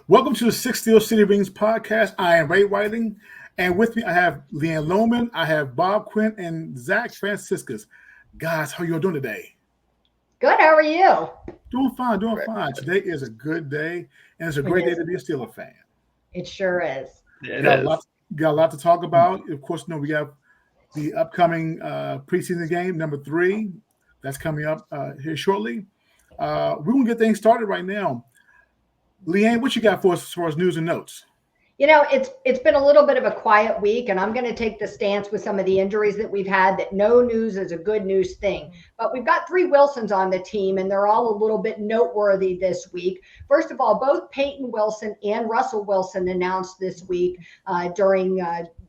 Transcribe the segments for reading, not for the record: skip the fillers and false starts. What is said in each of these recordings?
Welcome to the Six Steel City Rings podcast. I am Ray Whiting, and with me I have Leanne Lohman, I have Bob Quinn, and Zach Franciscus. Guys, how are you all doing today? Good. How are you? Doing fine. Today is a good day, and it's a great day to be a Steeler fan. It sure is. Got a lot to talk about. Of course, we got the upcoming preseason game, number 3, that's coming up here shortly. We're going to get things started right now. Leanne, what you got for us as far as news and notes? You know, it's been a little bit of a quiet week, and I'm going to take the stance with some of the injuries that we've had that no news is a good news thing. But we've got 3 Wilsons on the team, and they're all a little bit noteworthy this week. First of all, both Peyton Wilson and Russell Wilson announced this week during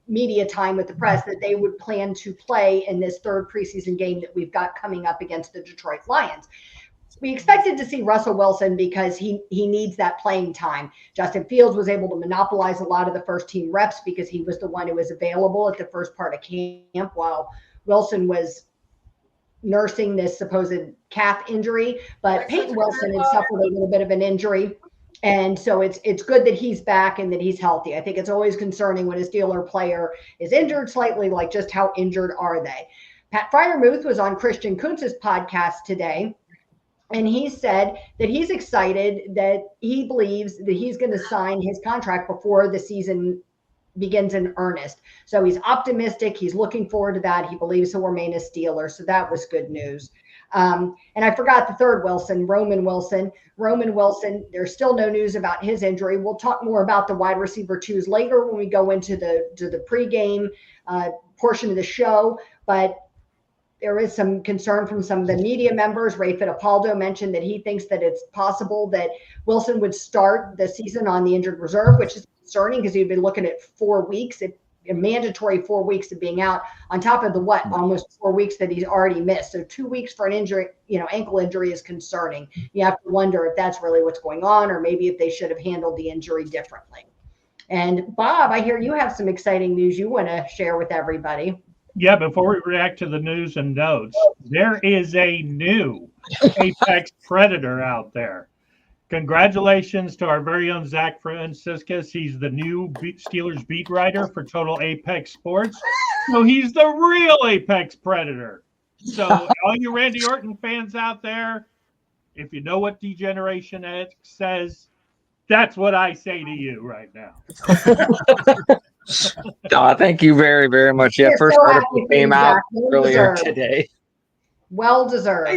media time with the press that they would plan to play in this 3rd preseason game that we've got coming up against the Detroit Lions. We expected to see Russell Wilson because he needs that playing time. Justin Fields was able to monopolize a lot of the first team reps because he was the one who was available at the first part of camp while Wilson was nursing this supposed calf injury. But Peyton Wilson had suffered a little bit of an injury. And so it's good that he's back and that he's healthy. I think it's always concerning when a Steeler player is injured slightly, like just how injured are they? Pat Freiermuth was on Christian Kuntz's podcast today. And he said that he's excited, that he believes that he's going to sign his contract before the season begins in earnest. So he's optimistic. He's looking forward to that. He believes he'll remain a Steeler. So that was good news. And I forgot the 3rd Wilson, Roman Wilson. Roman Wilson, there's still no news about his injury. We'll talk more about the wide receiver 2s later when we go into the pregame portion of the show. But there is some concern from some of the media members. Ray Fittipaldo mentioned that he thinks that it's possible that Wilson would start the season on the injured reserve, which is concerning because he'd been looking at 4 weeks, a mandatory 4 weeks of being out on top of the almost 4 weeks that he's already missed. So 2 weeks for an injury, ankle injury is concerning. You have to wonder if that's really what's going on, or maybe if they should have handled the injury differently. And Bob, I hear you have some exciting news you want to share with everybody. Yeah, before we react to the news and notes, there is a new Apex Predator out there. Congratulations to our very own Zach Franciscus. He's the new Steelers beat writer for Total Apex Sports. So he's the real Apex Predator. So all you Randy Orton fans out there, if you know what Degeneration X says, that's what I say to you right now. Thank you very, very much. Yeah, first article came out earlier today. Well deserved.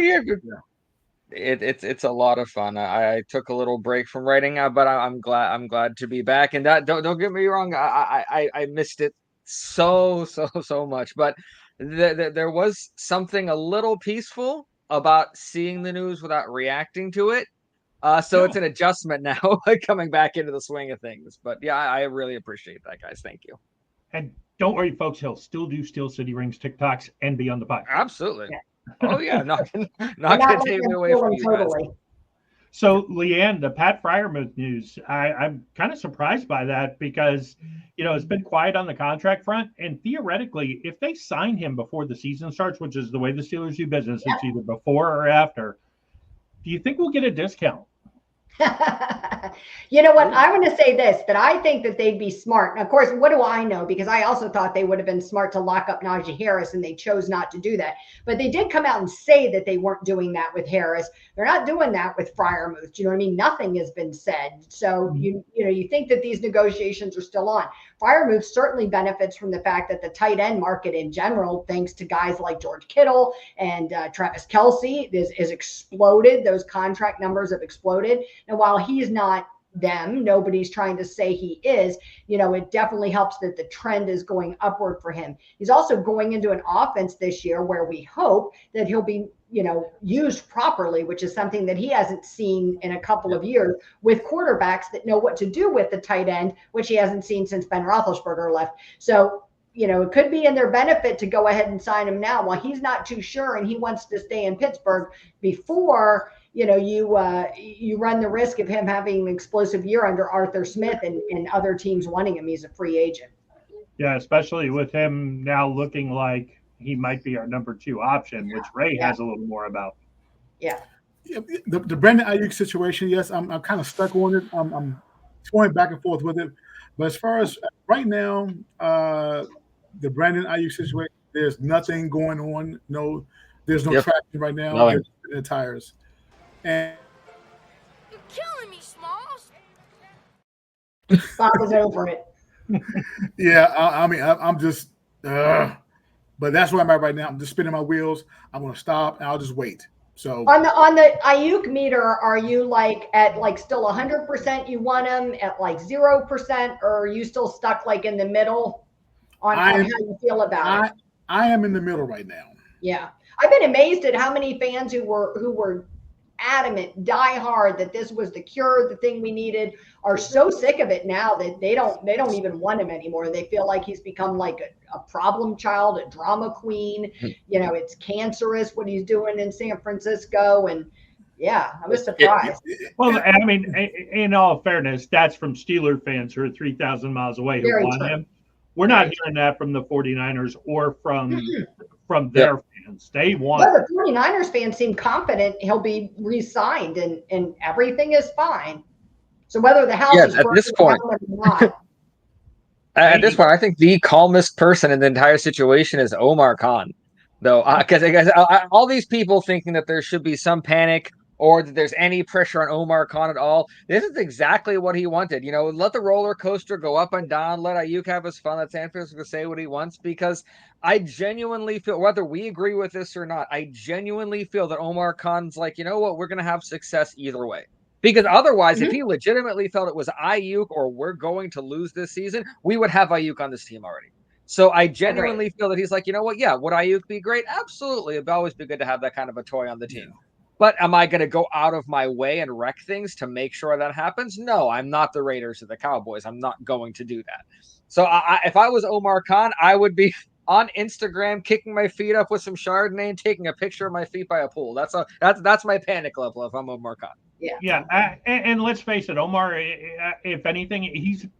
It's a lot of fun. I took a little break from writing, but I'm glad to be back. And that don't get me wrong, I missed it so much. But there was something a little peaceful about seeing the news without reacting to it. So it's an adjustment now coming back into the swing of things. But yeah, I really appreciate that, guys. Thank you. And don't worry, folks, he'll still do Steel City Rings TikToks and be on the podcast. Absolutely. Yeah. Oh, yeah. Not going to take me away from you guys. So, Leanne, the Pat Freiermuth news, I'm kind of surprised by that because, it's been quiet on the contract front. And theoretically, if they sign him before the season starts, which is the way the Steelers do business, it's either before or after, do you think we'll get a discount? You know what? I want to say this, that I think that they'd be smart. And of course, what do I know? Because I also thought they would have been smart to lock up Najee Harris, and they chose not to do that. But they did come out and say that they weren't doing that with Harris. They're not doing that with Freiermuth. You know what I mean? Nothing has been said. So, you think that these negotiations are still on. Freiermuth certainly benefits from the fact that the tight end market in general, thanks to guys like George Kittle and Travis Kelce, is exploded. Those contract numbers have exploded. And while he's not them, nobody's trying to say he is, it definitely helps that the trend is going upward for him. He's also going into an offense this year where we hope that he'll be, used properly, which is something that he hasn't seen in a couple of years, with quarterbacks that know what to do with the tight end, which he hasn't seen since Ben Roethlisberger left. So, it could be in their benefit to go ahead and sign him now while he's not too sure and he wants to stay in Pittsburgh before you run the risk of him having an explosive year under Arthur Smith and other teams wanting him. He's a free agent. Yeah, especially with him now looking like he might be our number 2 option, which Ray has a little more about. Yeah. The Brandon Ayuk situation, yes, I'm kind of stuck on it. I'm toying back and forth with it. But as far as right now, the Brandon Ayuk situation, there's nothing going on. No, there's no traction right now. Nothing. They're the tires. And You're killing me, Smalls. Bob is over it. yeah, I mean, I'm just, but that's where I'm at right now. I'm just spinning my wheels. I'm going to stop and I'll just wait. So On the Ayuk meter, are you like at like still 100%? You want him at like 0%, or are you still stuck like in the middle on how you feel about it? I am in the middle right now. Yeah, I've been amazed at how many fans who were adamant, die hard that this was the cure, the thing we needed, are so sick of it now that they don't even want him anymore. They feel like he's become like a problem child, a drama queen. You know, it's cancerous what he's doing in San Francisco. And yeah, I was surprised. Well, I mean, in all fairness, that's from Steeler fans who are 3,000 miles away who want him. We're not hearing that from the 49ers or from their fans. They want. Well, the 49ers fans seem confident he'll be re-signed and everything is fine. So whether the house is at this point, or not. At this point, I think the calmest person in the entire situation is Omar Khan, though, because all these people thinking that there should be some panic or that there's any pressure on Omar Khan at all. This is exactly what he wanted. You know, let the roller coaster go up and down. Let Ayuk have his fun. Let San Francisco say what he wants, because I genuinely feel, whether we agree with this or not, I genuinely feel that Omar Khan's like, you know what, we're going to have success either way. Because otherwise, if he legitimately felt it was Ayuk or we're going to lose this season, we would have Ayuk on this team already. So I genuinely feel that he's like, you know what, yeah, would Ayuk be great? Absolutely. It'd always be good to have that kind of a toy on the team. But am I going to go out of my way and wreck things to make sure that happens? No, I'm not the Raiders or the Cowboys. I'm not going to do that. So if I was Omar Khan, I would be on Instagram kicking my feet up with some Chardonnay and taking a picture of my feet by a pool. That's my panic level if I'm Omar Khan. Yeah, and let's face it, Omar, if anything,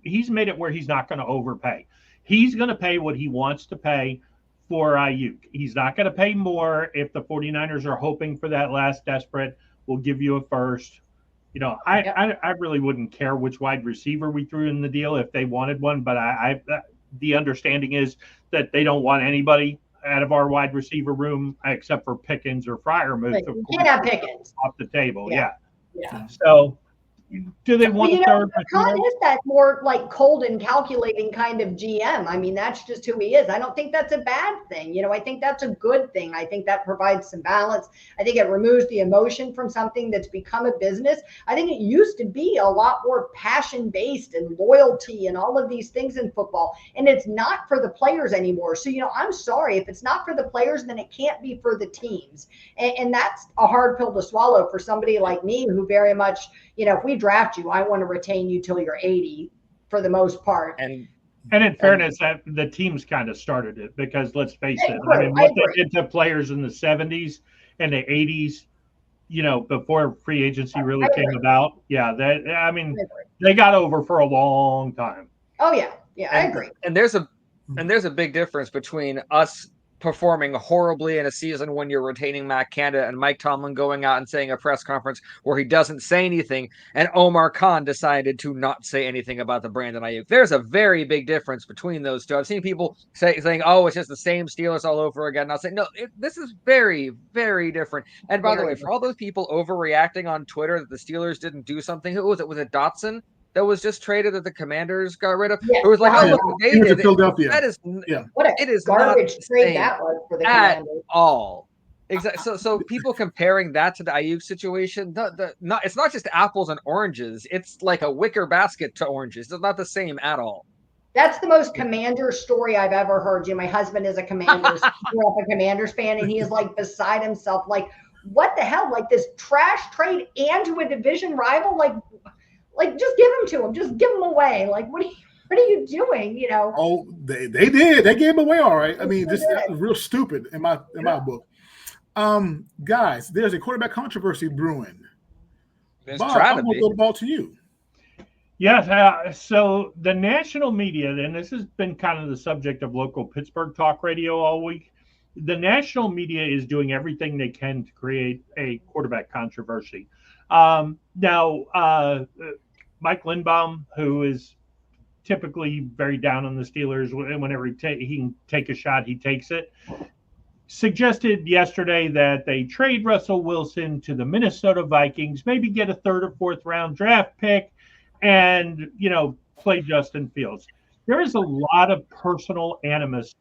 he's made it where he's not going to overpay. He's going to pay what he wants to pay for Ayuk. He's not going to pay more if the 49ers are hoping for that last desperate, we'll give you a first. You know, I really wouldn't care which wide receiver we threw in the deal if they wanted one, but the understanding is that they don't want anybody out of our wide receiver room except for Pickens or Freiermuth. You can't have Pickens off the table. Yeah. So do they want a third? Khan is that more like cold and calculating kind of GM. I mean, that's just who he is. I don't think that's a bad thing. You know, I think that's a good thing. I think that provides some balance. I think it removes the emotion from something that's become a business. I think it used to be a lot more passion-based and loyalty and all of these things in football. And it's not for the players anymore. So, you know, I'm sorry. If it's not for the players, then it can't be for the teams. And that's a hard pill to swallow for somebody like me who very much, you know, if we draft you, I want to retain you till you're 80 for the most part. And in fairness, the teams kind of started it, because let's face it, I mean, what they did to players in the 70s and the 80s, you know, before free agency really came about. Yeah, they got over for a long time. Oh yeah, I agree. And there's a big difference between us performing horribly in a season when you're retaining Matt Canada and Mike Tomlin going out and saying a press conference where he doesn't say anything, and Omar Khan decided to not say anything about the Brandon Ayuk. There's a very big difference between those two. I've seen people saying, oh, it's just the same Steelers all over again. And I'll say, no, this is very, very different. And by the way, for all those people overreacting on Twitter that the Steelers didn't do something, who was it? Was it Dotson that was just traded that the Commanders got rid of? It was like, oh, look, they did Philadelphia. That is, what it is garbage not trade that was for the at Commanders. all. Exactly. So people comparing that to the Ayuk situation, it's not just apples and oranges. It's like a wicker basket to oranges. It's not the same at all. That's the most Commanders story I've ever heard. You know, my husband is a Commanders, grew up a Commanders fan, and he is like beside himself. Like, what the hell? Like this trash trade and to a division rival? Like just give him to him. Just give him away. Like, what are you doing? You know? Oh, they did. They gave him away. All right. I mean, that was real stupid in my book. Guys, there's a quarterback controversy brewing. Bob, I'm going to throw the ball to you. Yes. So the national media, and this has been kind of the subject of local Pittsburgh talk radio all week. The national media is doing everything they can to create a quarterback controversy. Now, Mike Lindbaum, who is typically very down on the Steelers, whenever he can take a shot, he takes it, suggested yesterday that they trade Russell Wilson to the Minnesota Vikings, maybe get a third or fourth round draft pick, and play Justin Fields. There is a lot of personal animus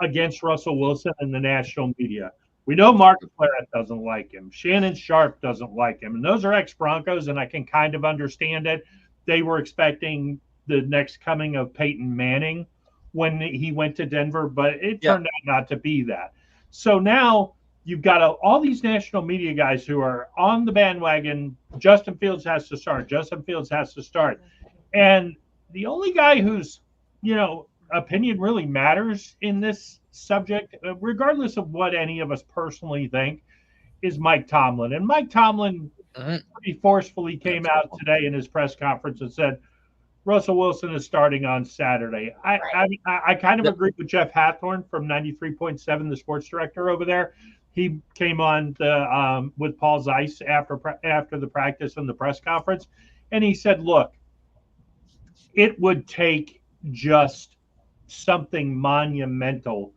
against Russell Wilson in the national media. We know Mark Claret doesn't like him. Shannon Sharp doesn't like him. And those are ex-Broncos, and I can kind of understand it. They were expecting the next coming of Peyton Manning when he went to Denver, but it turned out not to be that. So now you've got all these national media guys who are on the bandwagon. Justin Fields has to start. Justin Fields has to start. And the only guy whose, opinion really matters in this subject, regardless of what any of us personally think, is Mike Tomlin. And Mike Tomlin pretty forcefully came out today in his press conference and said, Russell Wilson is starting on Saturday. I kind of agree with Jeff Hathorn from 93.7, the sports director over there. He came on with Paul Zeiss after the practice and the press conference, and he said, look, it would take just something monumental,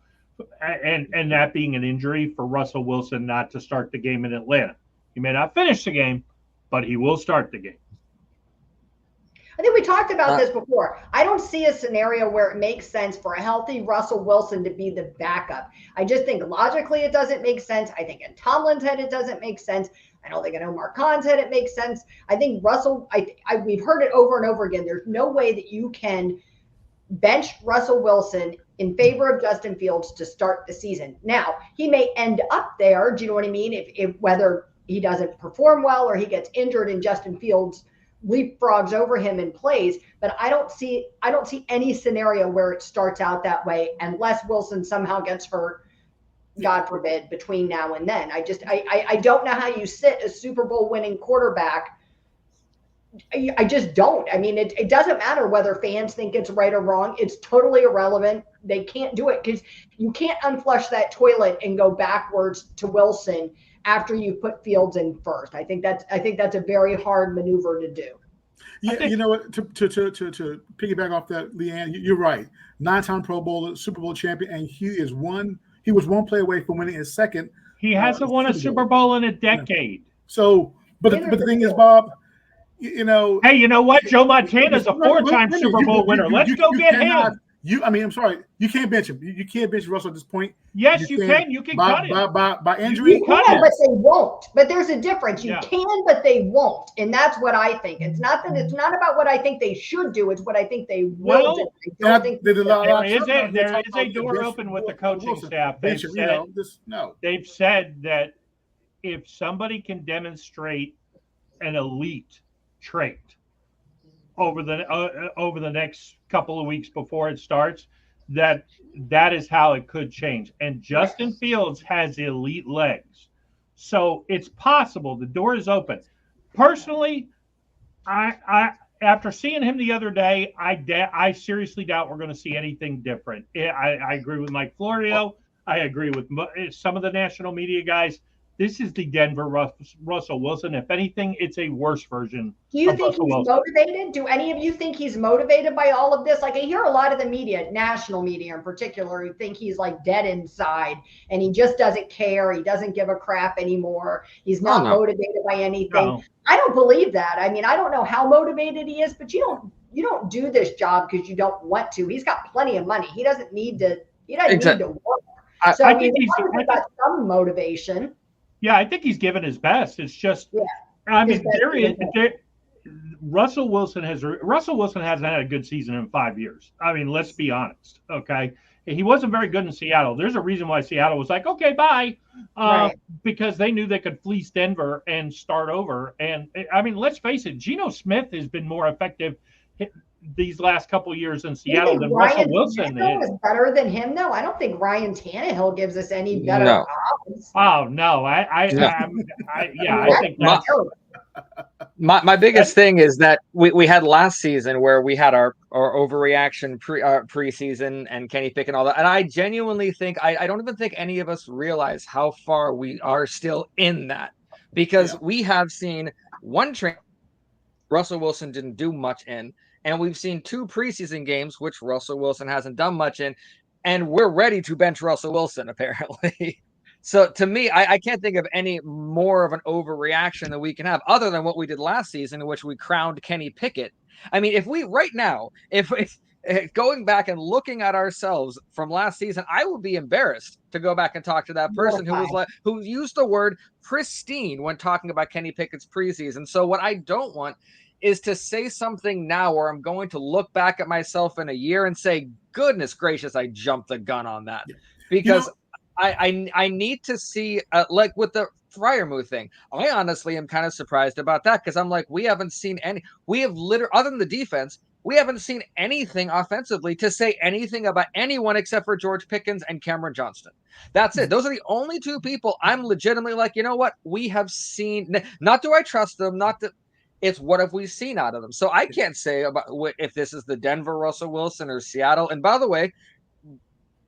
and that being an injury, for Russell Wilson not to start the game in Atlanta. He may not finish the game, but he will start the game. I think we talked about this before. I don't see a scenario where it makes sense for a healthy Russell Wilson to be the backup. I just think logically it doesn't make sense. I think in Tomlin's head it doesn't make sense. I don't think in Omar Khan's head it makes sense. I think Russell, we've heard it over and over again. There's no way that you can bench Russell Wilson in favor of Justin Fields to start the season. Now, he may end up there, do you know what I mean? If whether he doesn't perform well or he gets injured and Justin Fields leapfrogs over him and plays, but I don't see any scenario where it starts out that way unless Wilson somehow gets hurt, God forbid, between now and then. I don't know how you sit a Super Bowl winning quarterback. I just don't. I mean, it doesn't matter whether fans think it's right or wrong. It's totally irrelevant. They can't do it because you can't unflush that toilet and go backwards to Wilson after you put Fields in first. I think that's a very hard maneuver to do. Yeah, you know what? To piggyback off that, Leanne, you're right. 9-time Pro Bowler, Super Bowl champion, and he was one play away from winning his second. He hasn't won a Super Bowl in a decade. So, but the thing is, Bob, hey, you know what? Joe Montana's a 4-time Super Bowl winner. Let's go get him. I'm sorry. You can't bench him. You can't bench Russell at this point. Yes, you can. You can cut him. By injury. You can, but they won't. But there's a difference. You can, but they won't. And that's what I think. It's not about what I think they should do. It's what I think they will do. There is a door open with the coaching staff. They've said that if somebody can demonstrate an elite trait over the next couple of weeks before it starts, that is how it could change. And Justin Fields has elite legs, so it's possible. The door is open. Personally, I after seeing him the other day, I seriously doubt we're going to see anything different. I agree with Mike Florio. I agree with some of the national media guys. This is the Denver Russell Wilson. If anything, it's a worse version. Do you think he's motivated? Do any of you think he's motivated by all of this? Like, I hear a lot of the media, national media in particular, who think he's like dead inside and he just doesn't care. He doesn't give a crap anymore. He's not motivated by anything. No. I don't believe that. I mean, I don't know how motivated he is, but you don't do this job because you don't want to. He's got plenty of money. He doesn't need to. He doesn't need to work. I think he's got some motivation. Yeah, I think he's given his best. It's just, I mean, Russell Wilson hasn't had a good season in 5 years. I mean, let's be honest. Okay, he wasn't very good in Seattle. There's a reason why Seattle was like, okay, bye, because they knew they could fleece Denver and start over. And I mean, let's face it, Geno Smith has been more effective these last couple of years in Seattle than Russell Wilson is. Better than him, though. I don't think Ryan Tannehill gives us any better odds. Oh no, I think that's my biggest thing is that we had last season where we had our overreaction preseason and Kenny Pickett and all that, and I genuinely think I don't even think any of us realize how far we are still in that, because we have seen one train Russell Wilson didn't do much in. And we've seen 2 preseason games, which Russell Wilson hasn't done much in. And we're ready to bench Russell Wilson, apparently. So to me, I can't think of any more of an overreaction that we can have other than what we did last season, in which we crowned Kenny Pickett. I mean, if we right now, if going back and looking at ourselves from last season, I would be embarrassed to go back and talk to that person who used the word pristine when talking about Kenny Pickett's preseason. So what I don't want is to say something now where I'm going to look back at myself in a year and say, goodness gracious, I jumped the gun on that. Because I need to see, like with the Freiermuth thing, I honestly am kind of surprised about that, because I'm like, we haven't seen any, we have literally, other than the defense, we haven't seen anything offensively to say anything about anyone except for George Pickens and Cameron Johnston. That's it. Those are the only 2 people I'm legitimately like, you know what? We have seen, not do I trust them, not that it's what have we seen out of them. So I can't say about if this is the Denver Russell Wilson or Seattle. And by the way,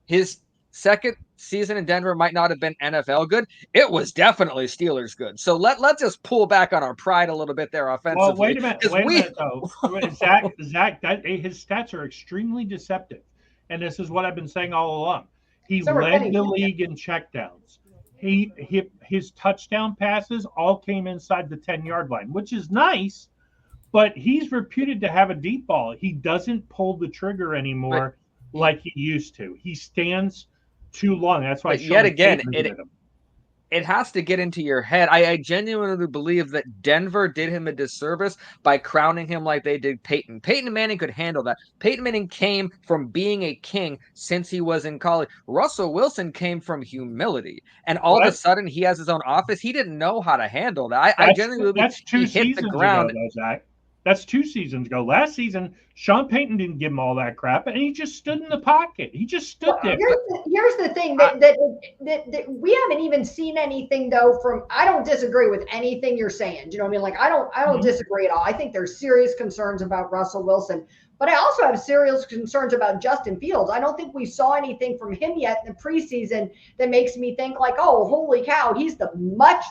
his second season in Denver might not have been NFL good. It was definitely Steelers good. So let's just pull back on our pride a little bit there offensively. Well, wait a minute though. Zach, his stats are extremely deceptive. And this is what I've been saying all along. He led the league in checkdowns. His touchdown passes all came inside the 10-yard line, which is nice, but he's reputed to have a deep ball. He doesn't pull the trigger anymore like he used to. He stands too long. That's why. Yet again, it has to get into your head. I genuinely believe that Denver did him a disservice by crowning him like they did Peyton. Peyton Manning could handle that. Peyton Manning came from being a king since he was in college. Russell Wilson came from humility, and all of a sudden he has his own office. He didn't know how to handle that. I genuinely believe he hit the ground. That's 2 seasons ago. Last season, Sean Payton didn't give him all that crap, and he just stood in the pocket. He just stood there. Here's the thing that we haven't even seen anything though from. I don't disagree with anything you're saying. Do you know what I mean? Like I don't disagree at all. I think there's serious concerns about Russell Wilson, but I also have serious concerns about Justin Fields. I don't think we saw anything from him yet in the preseason that makes me think like, oh, holy cow, he's the much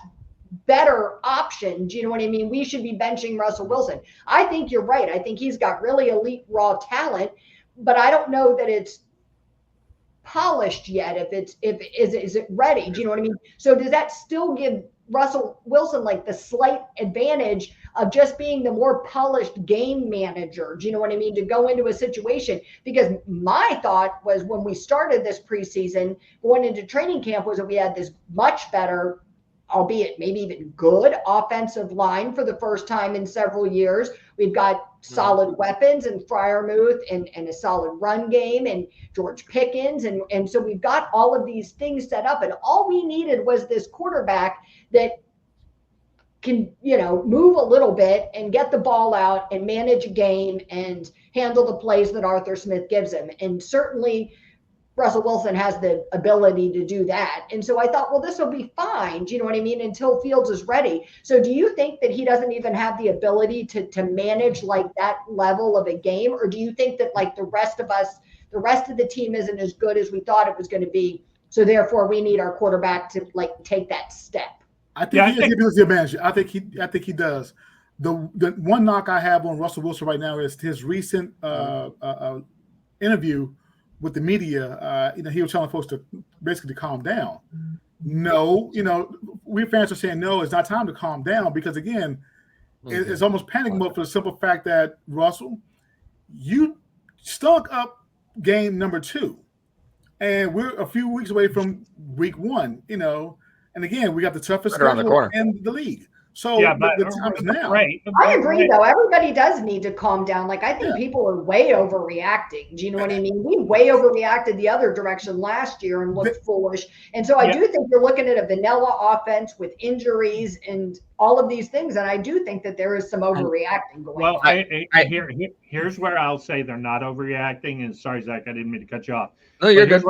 better option. Do you know what I mean? We should be benching Russell Wilson. I think you're right. I think he's got really elite raw talent, but I don't know that it's polished yet. Is it ready? Do you know what I mean? So does that still give Russell Wilson like the slight advantage of just being the more polished game manager? Do you know what I mean? To go into a situation, because my thought was when we started this preseason going into training camp was that we had this much better, albeit maybe even good offensive line for the first time in several years. We've got solid weapons and Freiermuth and a solid run game and George Pickens. And so we've got all of these things set up, and all we needed was this quarterback that can, move a little bit and get the ball out and manage a game and handle the plays that Arthur Smith gives him. And certainly Russell Wilson has the ability to do that. And so I thought, well, this will be fine, do you know what I mean, until Fields is ready. So do you think that he doesn't even have the ability to manage like that level of a game? Or do you think that like the rest of the team isn't as good as we thought it was going to be, so therefore we need our quarterback to like take that step? I think he has the advantage. I think he does. The one knock I have on Russell Wilson right now is his recent interview with the media. He was telling folks to basically to calm down. No, we fans are saying no, it's not time to calm down, because again, it's almost panic mode for the simple fact that Russell, you stunk up game number 2, and we're a few weeks away from week 1. And again, we got the toughest schedule in the league. So the time is now. Right. I agree, though. Everybody does need to calm down. Like, I think people are way overreacting. Do you know what I mean? We way overreacted the other direction last year and looked foolish. And so I do think you're looking at a vanilla offense with injuries and all of these things. And I do think that there is some overreacting going on. Well, here's where I'll say they're not overreacting. And sorry, Zach, I didn't mean to cut you off. No, you're good.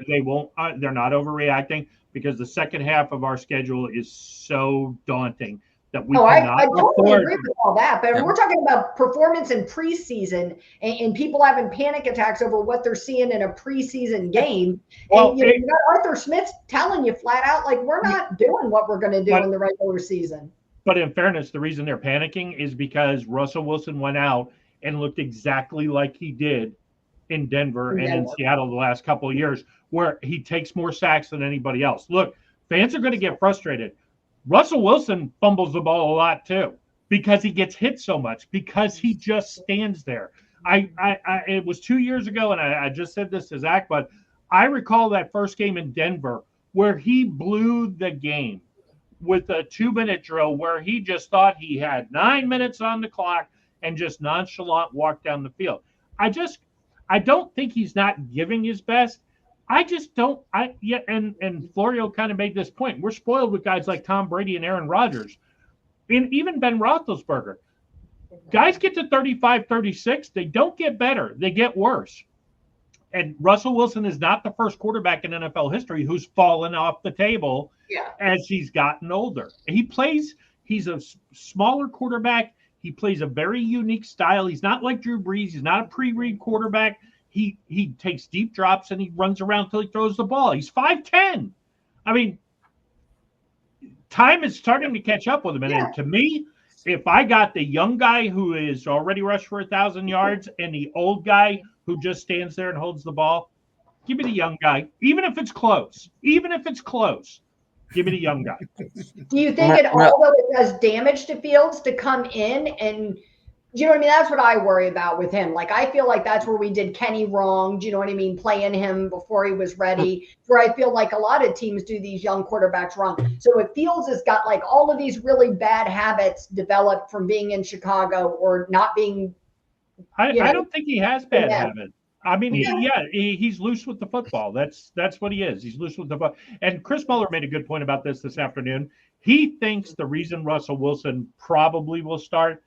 They won't. They're not overreacting, because the second half of our schedule is so daunting that we cannot I totally agree with all that. But we're talking about performance in preseason and people having panic attacks over what they're seeing in a preseason game. Well, and you got Arthur Smith telling you flat out, like, we're not doing what we're going to do in the regular season. But in fairness, the reason they're panicking is because Russell Wilson went out and looked exactly like he did in Denver and in Seattle the last couple of years, where he takes more sacks than anybody else. Look, fans are going to get frustrated. Russell Wilson fumbles the ball a lot too because he gets hit so much, because he just stands there. It was 2 years ago, and I just said this to Zach, but I recall that first game in Denver where he blew the game with a 2-minute drill where he just thought he had 9 minutes on the clock and just nonchalant walked down the field. I don't think he's not giving his best. I just don't. And Florio kind of made this point. We're spoiled with guys like Tom Brady and Aaron Rodgers, and even Ben Roethlisberger. Guys get to 35, 36. They don't get better. They get worse. And Russell Wilson is not the first quarterback in NFL history who's fallen off the table as he's gotten older. He's a smaller quarterback. He plays a very unique style. He's not like Drew Brees. He's not a pre-read quarterback. He takes deep drops and he runs around until he throws the ball. He's 5'10". I mean, time is starting to catch up with him. And to me, if I got the young guy who is already rushed for 1,000 yards and the old guy who just stands there and holds the ball, give me the young guy. Even if it's close. Give me the young guy. Do you think it does damage to Fields to come in and, you know what I mean? That's what I worry about with him. Like, I feel like that's where we did Kenny wrong. Do you know what I mean? Playing him before he was ready. Where I feel like a lot of teams do these young quarterbacks wrong. So if Fields has got like all of these really bad habits developed from being in Chicago or not being, I don't think he has bad habits. I mean, he's loose with the football. That's what he is. He's loose with the football. And Chris Muller made a good point about this afternoon. He thinks the reason Russell Wilson probably will start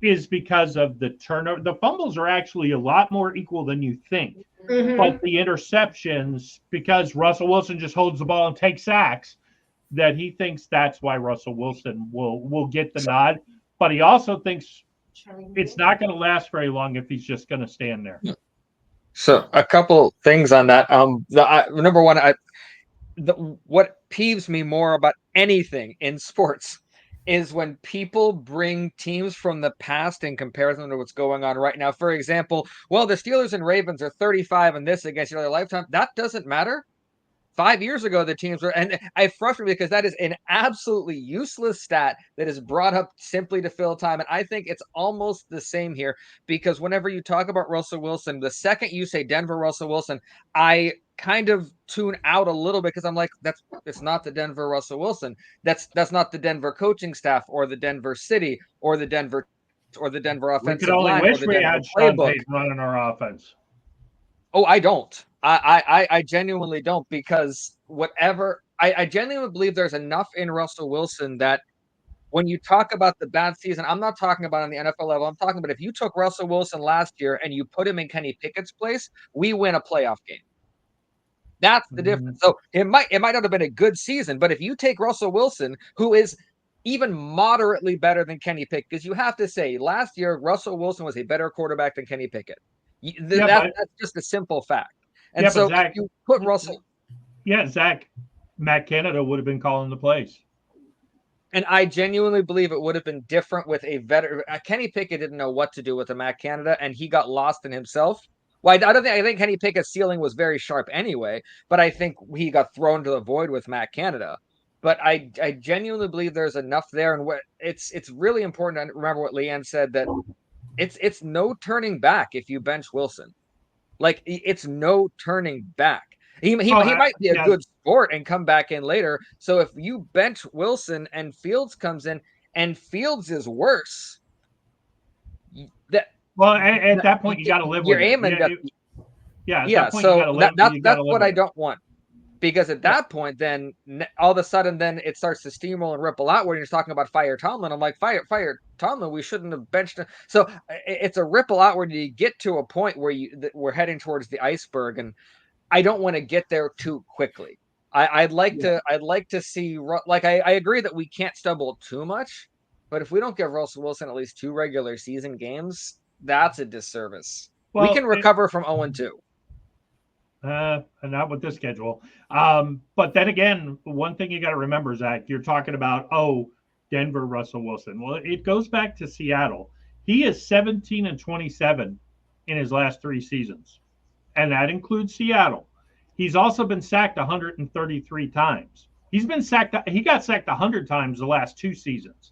is because of the turnover. The fumbles are actually a lot more equal than you think. Mm-hmm. But the interceptions, because Russell Wilson just holds the ball and takes sacks, that he thinks that's why Russell Wilson will get the nod. But he also thinks it's not going to last very long if he's just going to stand there. So a couple things on that. Number one, what peeves me more about anything in sports is when people bring teams from the past in comparison to what's going on right now. For example, well, the Steelers and Ravens are 35 and this against your lifetime. That doesn't matter. 5 years ago, the teams were, and I frustrate me because that is an absolutely useless stat that is brought up simply to fill time. And I think it's almost the same here because whenever you talk about Russell Wilson, the second you say Denver Russell Wilson, I kind of tune out a little bit because I'm like, it's not the Denver Russell Wilson. That's not the Denver coaching staff or the Denver City or the Denver offensive line. We could only wish we had Sean Payton running our offense. Oh, I don't. I genuinely don't because I genuinely believe there's enough in Russell Wilson that when you talk about the bad season, I'm not talking about on the NFL level. I'm talking about if you took Russell Wilson last year and you put him in Kenny Pickett's place, we win a playoff game. That's the difference. So it might not have been a good season, but if you take Russell Wilson, who is even moderately better than Kenny Pickett, because you have to say last year Russell Wilson was a better quarterback than Kenny Pickett. That's just a simple fact. And so Zach, if you put Russell. Yeah, Zach, Matt Canada would have been calling the plays. And I genuinely believe it would have been different with a veteran. Kenny Pickett didn't know what to do with a Matt Canada, and he got lost in himself. Well, I think Kenny Pickett's ceiling was very sharp anyway, but I think he got thrown to the void with Matt Canada. But I genuinely believe there's enough there, and it's really important to remember what Leanne said, that it's no turning back if you bench Wilson. Like, it's no turning back. He might be a good sport and come back in later. So if you bench Wilson and Fields comes in and Fields is worse, at that point you got to live with it. That's what I don't want. Because at that point, then all of a sudden, then it starts to steamroll and ripple out. Where you're talking about fire Tomlin, I'm like, fire Tomlin. We shouldn't have benched him. So it's a ripple out where you get to a point where we're heading towards the iceberg, and I don't want to get there too quickly. I'd like to see, like, I agree that we can't stumble too much, but if we don't give Russell Wilson at least 2 regular season games, that's a disservice. Well, we can recover from 0-2. Not with this schedule. But then again, one thing you got to remember, Zach, you're talking about, Denver, Russell Wilson. Well, it goes back to Seattle. He is 17-27 in his last 3 seasons, and that includes Seattle. He's also been sacked 133 times. He got sacked 100 times the last 2 seasons.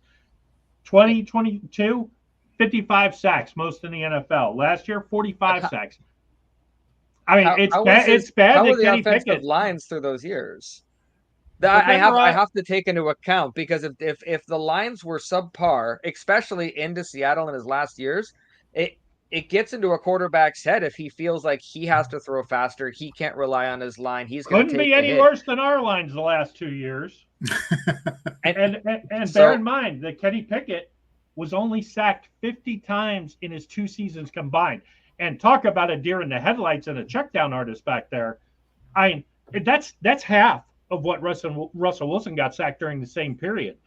2022, 55 sacks, most in the NFL. Last year, 45 sacks. I mean, it's bad How that were the Kenny offensive Pickett lines through those years? But I have to take into account, because if the lines were subpar, especially into Seattle in his last years, it gets into a quarterback's head if he feels like he has to throw faster, he can't rely on his line, he's going to couldn't take be a any hit. worse than our lines the last 2 years. And So- bear in mind that Kenny Pickett was only sacked 50 times in his 2 seasons combined. And talk about a deer in the headlights and a checkdown artist back there. I mean, that's half of what Russell Wilson got sacked during the same period.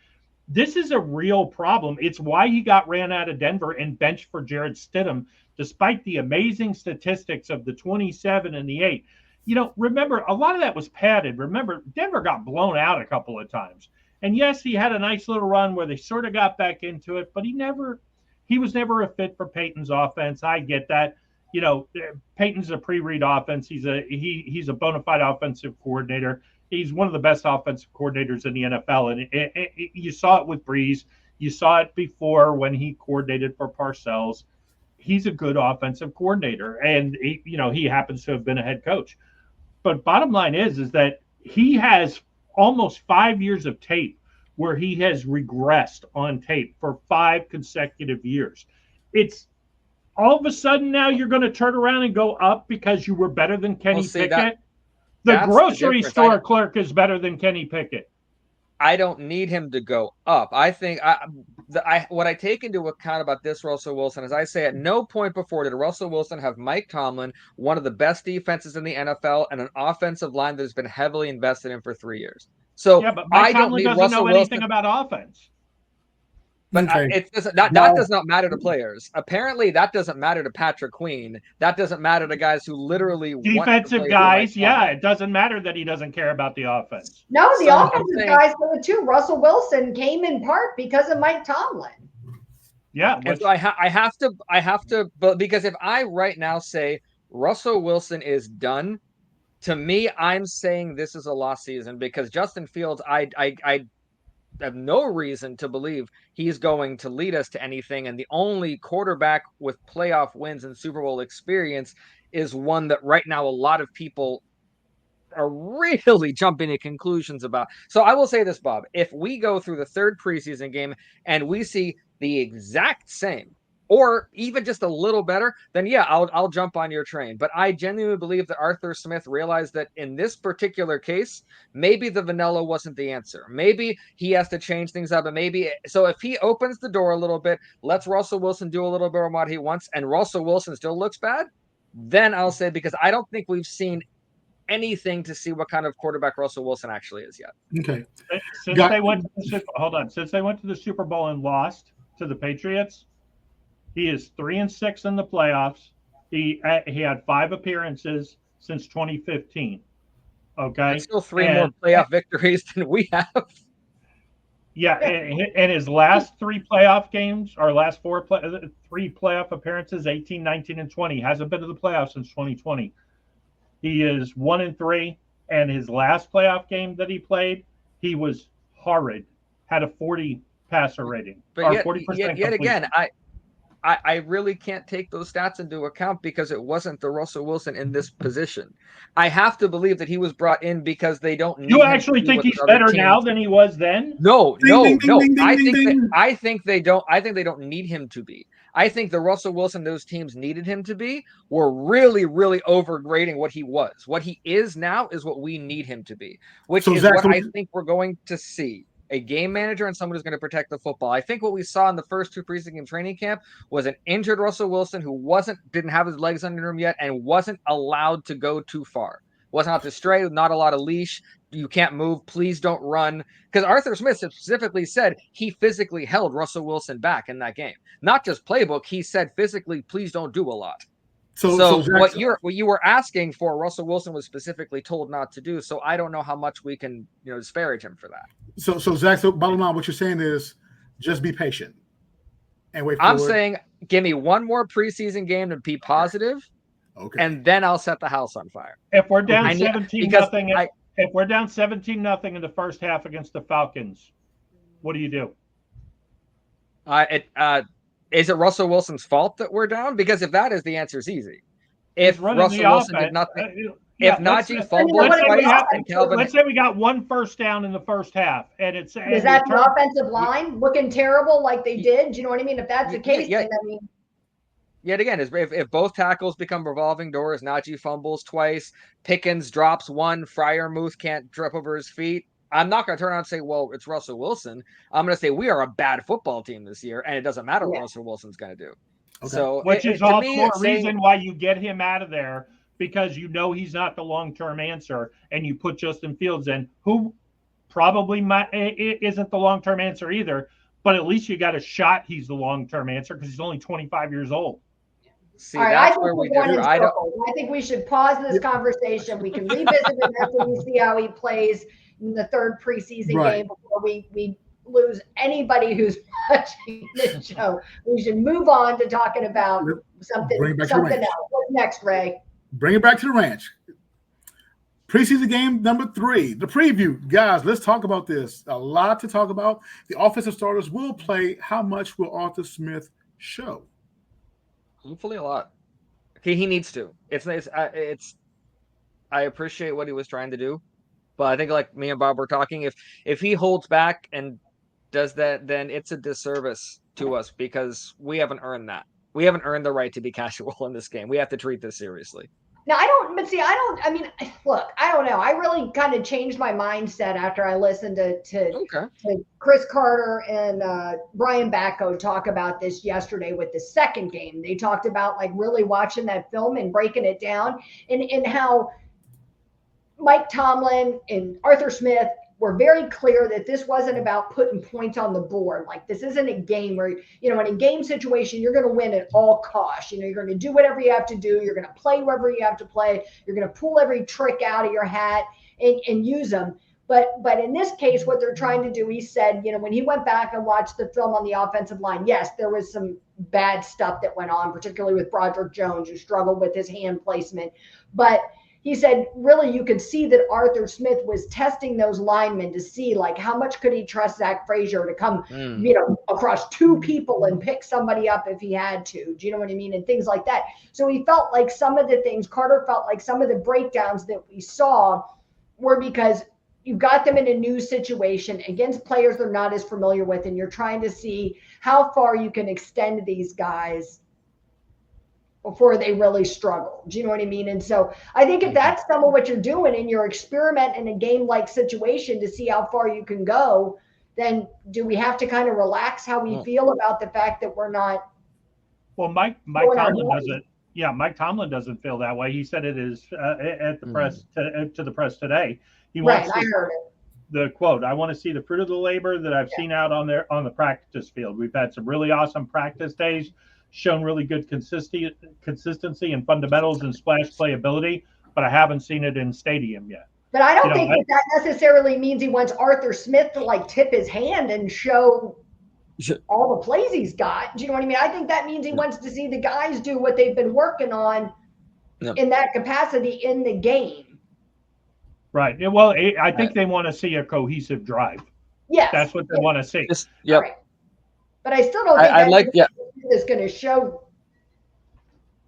This is a real problem. It's why he got ran out of Denver and benched for Jarrett Stidham, despite the amazing statistics of the 27 and the 8. You know, remember, a lot of that was padded. Remember, Denver got blown out a couple of times. And yes, he had a nice little run where they sort of got back into it, but he was never a fit for Peyton's offense. I get that. You know, Peyton's a pre-read offense. He's a bona fide offensive coordinator. He's one of the best offensive coordinators in the NFL. And you saw it with Breeze. You saw it before when he coordinated for Parcells. He's a good offensive coordinator, and he happens to have been a head coach. But bottom line is that he has almost 5 years of tape where he has regressed on tape for 5 consecutive years. It's all of a sudden now you're going to turn around and go up because you were better than Kenny Pickett. The grocery store clerk is better than Kenny Pickett. I don't need him to go up. I think what I take into account about this Russell Wilson is I say at no point before did Russell Wilson have Mike Tomlin, one of the best defenses in the NFL, and an offensive line that has been heavily invested in for 3 years. So yeah, but Mike Tomlin doesn't know anything about offense. But that does not matter to players. Apparently, that doesn't matter to Patrick Queen. That doesn't matter to guys who literally defensive guys. Yeah, it doesn't matter that he doesn't care about the offense. No, the offensive guys do it too. Russell Wilson came in part because of Mike Tomlin. Yeah, and so I have to, but because if I right now say Russell Wilson is done, to me, I'm saying this is a lost season because Justin Fields, I have no reason to believe he's going to lead us to anything. And the only quarterback with playoff wins and Super Bowl experience is one that right now a lot of people are really jumping to conclusions about. So I will say this, Bob, if we go through the 3rd preseason game and we see the exact same or even just a little better, then yeah, I'll jump on your train. But I genuinely believe that Arthur Smith realized that in this particular case, maybe the vanilla wasn't the answer. Maybe he has to change things up. And maybe, so if he opens the door a little bit, lets Russell Wilson do a little bit of what he wants, and Russell Wilson still looks bad, then I'll say, because I don't think we've seen anything to see what kind of quarterback Russell Wilson actually is yet. Okay. Since they went to the Super Bowl and lost to the Patriots, he is 3-6 in the playoffs. He had 5 appearances since 2015. Okay, that's still 3 more playoff victories than we have. Yeah, and his last 3 playoff games, or last 3 playoff appearances, 18, 19, and 20, hasn't been to the playoffs since 2020. He is 1-3, and his last playoff game that he played, he was horrid. Had a 40 passer rating, but or 40%. Yet again, I really can't take those stats into account because it wasn't the Russell Wilson in this position. I have to believe that he was brought in because they don't need. You actually think he's better now than he was then? No. I think they don't. I think they don't need him to be. I think the Russell Wilson those teams needed him to be were really, really overgrading what he was. What he is now is what we need him to be, which is what I think we're going to see. A game manager and someone who's going to protect the football. I think what we saw in the first 2 preseason training camp was an injured Russell Wilson who didn't have his legs under him yet and wasn't allowed to go too far. Wasn't allowed to stray, not a lot of leash. You can't move. Please don't run. Because Arthur Smith specifically said he physically held Russell Wilson back in that game. Not just playbook. He said physically, please don't do a lot. So Zach, what you were asking for, Russell Wilson was specifically told not to do. So I don't know how much we can disparage him for that. So Zach, bottom line, what you're saying is just be patient and wait for I'm saying give me one more preseason game to be positive, okay, and then I'll set the house on fire. If we're down Okay. 17-0, if we're down 17-0 in the first half against the Falcons, what do you do? Is it Russell Wilson's fault that we're down? Because if that is, the answer is easy. If Russell Wilson did nothing, if Najee fumbled twice and Calvin, let's say we got one first down in the first half, and it's is that the offensive line looking terrible like they did? Do you know what I mean? If that's the case, then I mean. Yet again, if both tackles become revolving doors, Najee fumbles twice, Pickens drops one, Freiermuth can't trip over his feet, I'm not going to turn around and say, well, it's Russell Wilson. I'm going to say we are a bad football team this year, and it doesn't matter what Russell Wilson's going to do. Okay. So, which is all the more reason why you get him out of there, because you know he's not the long-term answer, and you put Justin Fields in, who probably isn't the long-term answer either, but at least you got a shot he's the long-term answer because he's only 25 years old. See, right, that's where we differ. I think we should pause this conversation. We can revisit it after we see how he plays in the third preseason game before we lose anybody who's watching the show. We should move on to talking about something else. What's next, Ray? Bring it back to the ranch. Preseason game number 3, the preview. Guys, let's talk about this. A lot to talk about. The offensive starters will play. How much will Arthur Smith show? Hopefully a lot. He needs to. I appreciate what he was trying to do, but I think like me and Bob were talking, if he holds back and does that, then it's a disservice to us because we haven't earned that. We haven't earned the right to be casual in this game. We have to treat this seriously. Now, I don't know. I really kind of changed my mindset after I listened to Chris Carter and Brian Backo talk about this yesterday with the second game. They talked about like really watching that film and breaking it down and how Mike Tomlin and Arthur Smith were very clear that this wasn't about putting points on the board. Like this isn't a game where, in a game situation, you're going to win at all costs. You're going to do whatever you have to do. You're going to play wherever you have to play. You're going to pull every trick out of your hat and use them. But in this case, what they're trying to do, he said, when he went back and watched the film on the offensive line, yes, there was some bad stuff that went on, particularly with Broderick Jones, who struggled with his hand placement. But he said, really, you could see that Arthur Smith was testing those linemen to see, like, how much could he trust Zach Frazier to come, across two people and pick somebody up if he had to. Do you know what I mean? And things like that. So he felt like Carter felt like some of the breakdowns that we saw were because you got them in a new situation against players they're not as familiar with, and you're trying to see how far you can extend these guys before they really struggle. Do you know what I mean? And so I think if that's some of what you're doing and you're experimenting in a game-like situation to see how far you can go, then do we have to kind of relax how we feel about the fact that we're not? Well, Mike Tomlin doesn't. Yeah, Mike Tomlin doesn't feel that way. He said it is at the press to the press today. He wants I heard it. The quote, I want to see the fruit of the labor that I've seen out on the practice field. We've had some really awesome practice days, shown really good consistency and fundamentals and splash playability, but I haven't seen it in stadium yet. But I don't think that necessarily means he wants Arthur Smith to like tip his hand and show all the plays he's got. Do you know what I mean? I think that means he wants to see the guys do what they've been working on in that capacity in the game. Right. Well, I think they want to see a cohesive drive. Yes. That's what they want to see. Yep. Right. But I still don't think is going to show.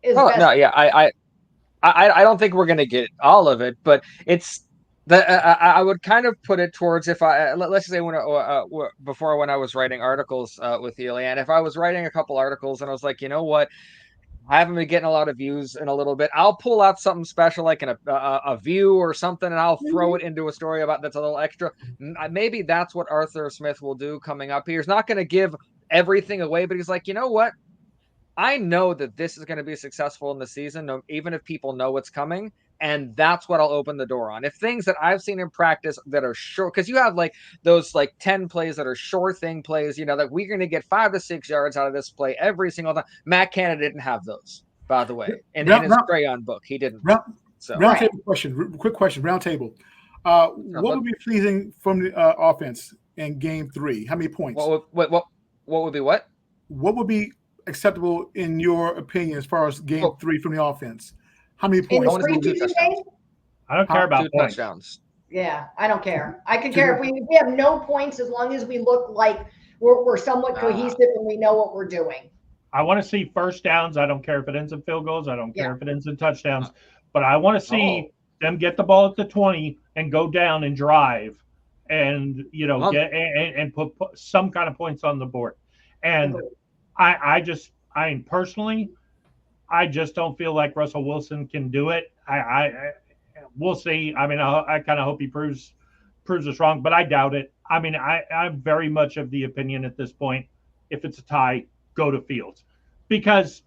I don't think we're going to get all of it, but it's I would kind of put it towards let's say before when I was writing articles with Eli, and if I was writing a couple articles and I was like, you know what, I haven't been getting a lot of views in a little bit, I'll pull out something special like a view or something, and I'll throw it into a story about that's a little extra. Maybe that's what Arthur Smith will do coming up here. He's not going to give everything away, but he's like, you know what? I know that this is going to be successful in the season, even if people know what's coming. And that's what I'll open the door on. If things that I've seen in practice that are short, because you have like those like 10 plays that are sure thing plays, that we're going to get 5 to 6 yards out of this play every single time. Matt Canada didn't have those. by the way. In his crayon book, he didn't. So roundtable question, quick question, roundtable. What would be pleasing from the offense in Game 3? How many points? What would be what? What would be acceptable in your opinion as far as Game 3 from the offense? How many In points? the preseason game? I don't care about 2 points. touchdowns. Yeah, I don't care. I could care if we have no points as long as we look like we're somewhat cohesive and we know what we're doing. I want to see first downs. I don't care if it ends in field goals. I don't care if it ends in touchdowns. But I want to see them get the ball at the 20 and go down and drive and, get and put some kind of points on the board. And I personally, I just don't feel like Russell Wilson can do it. We'll see. I mean, I kind of hope he proves us wrong, but I doubt it. I mean, I'm very much of the opinion at this point, if it's a tie, go to Fields, because